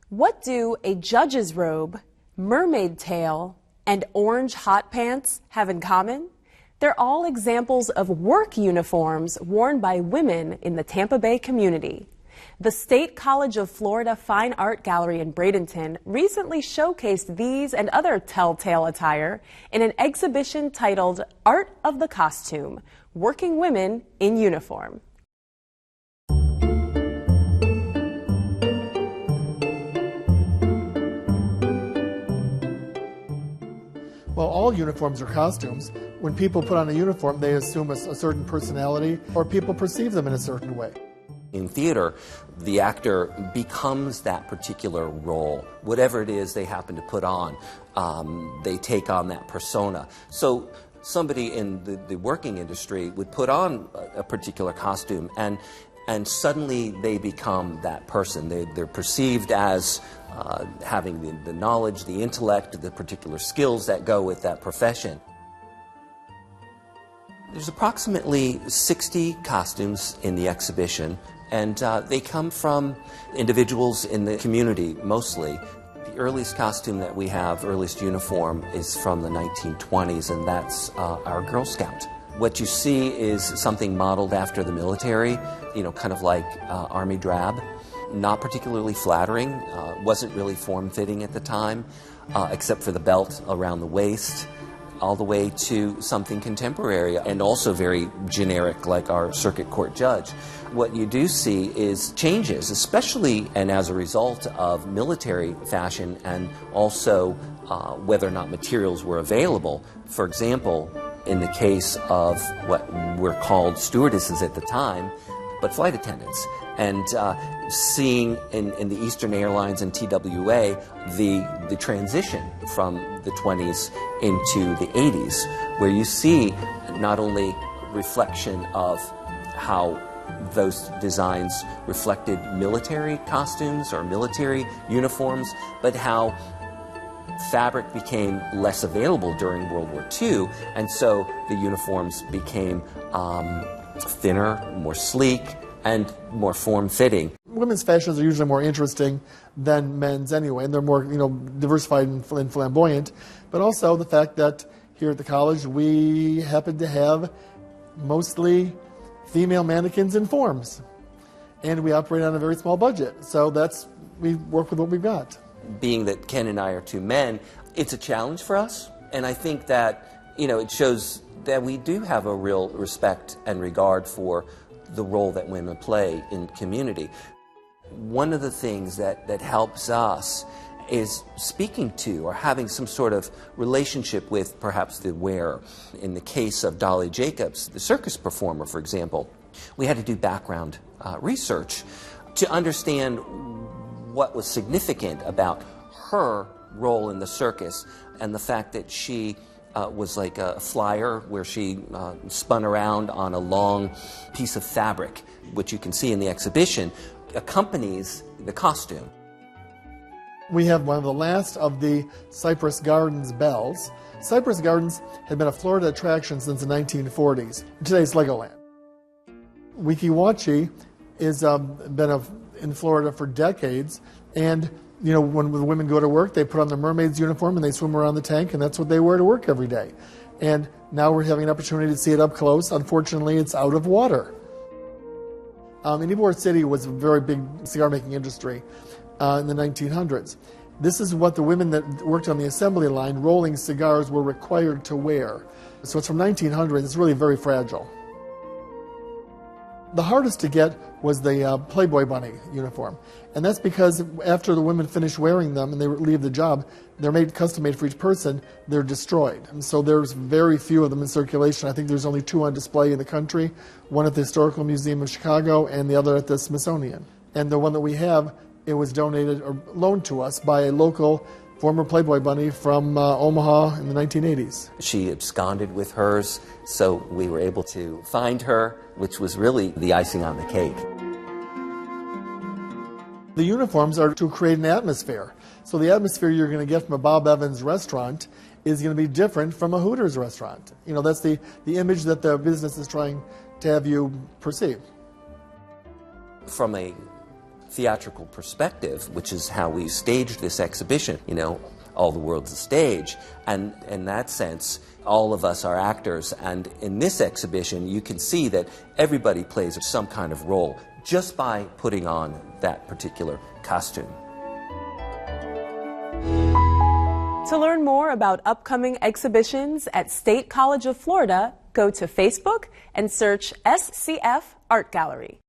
What do a judge's robe, mermaid tail, and orange hot pants have in common? They're all examples of work uniforms worn by women in the Tampa Bay community. The State College of Florida Fine Art Gallery in Bradenton recently showcased these and other telltale attire in an exhibition titled Art of the Costume: Working Women in Uniform. Well, all uniforms are costumes. When people put on a uniform, they assume a certain personality, or people perceive them in a certain way. In theater, the actor becomes that particular role. Whatever it is they happen to put on, they take on that persona. So somebody in the working industry would put on a particular costume, and suddenly they become that person. They're perceived as having the knowledge, the intellect, the particular skills that go with that profession. There's approximately 60 costumes in the exhibition, and they come from individuals in the community mostly. The earliest costume that we have, earliest uniform, is from the 1920s, and that's our Girl Scout. What you see is something modeled after the military, kind of like Army drab. Not particularly flattering, wasn't really form-fitting at the time, except for the belt around the waist, all the way to something contemporary and also very generic, like our circuit court judge. What you do see is changes, especially and as a result of military fashion, and also whether or not materials were available. For example, in the case of what were called stewardesses at the time, but flight attendants, and seeing in the Eastern Airlines and TWA the transition from the 20s into the 80s, where you see not only reflection of how those designs reflected military costumes or military uniforms, but how fabric became less available during World War II, and so the uniforms became thinner, more sleek, and more form-fitting. Women's fashions are usually more interesting than men's anyway, and they're more diversified and flamboyant. But also the fact that here at the college we happen to have mostly female mannequins in forms, and we operate on a very small budget. So we work with what we've got. Being that Ken and I are two men, it's a challenge for us, and I think that it shows that we do have a real respect and regard for the role that women play in community. One of the things that helps us is speaking to or having some sort of relationship with perhaps the wearer. In the case of Dolly Jacobs, the circus performer, for example, we had to do background research to understand what was significant about her role in the circus, and the fact that she was like a flyer where she spun around on a long piece of fabric, which you can see in the exhibition, accompanies the costume. We have one of the last of the Cypress Gardens bells. Cypress Gardens had been a Florida attraction since the 1940s. Today's Legoland. Weeki Wachee has been in Florida for decades, and when the women go to work, they put on their mermaid's uniform and they swim around the tank, and that's what they wear to work every day. And now we're having an opportunity to see it up close. Unfortunately, it's out of water. In Ybor City was a very big cigar-making industry in the 1900s. This is what the women that worked on the assembly line rolling cigars were required to wear. So it's from 1900. It's really very fragile. The hardest to get was the Playboy Bunny uniform, and that's because after the women finish wearing them and they leave the job, they're custom made for each person, they're destroyed. And so there's very few of them in circulation. I think there's only 2 on display in the country, one at the Historical Museum of Chicago and the other at the Smithsonian. And the one that we have, it was donated or loaned to us by a local former Playboy Bunny from Omaha in the 1980s. She absconded with hers, so we were able to find her, which was really the icing on the cake. The uniforms are to create an atmosphere. So the atmosphere you're going to get from a Bob Evans restaurant is going to be different from a Hooters restaurant. That's the image that the business is trying to have you perceive. From a theatrical perspective, which is how we staged this exhibition, all the world's a stage, and in that sense, all of us are actors, and in this exhibition you can see that everybody plays some kind of role just by putting on that particular costume. To learn more about upcoming exhibitions at State College of Florida, go to Facebook and search SCF Art Gallery.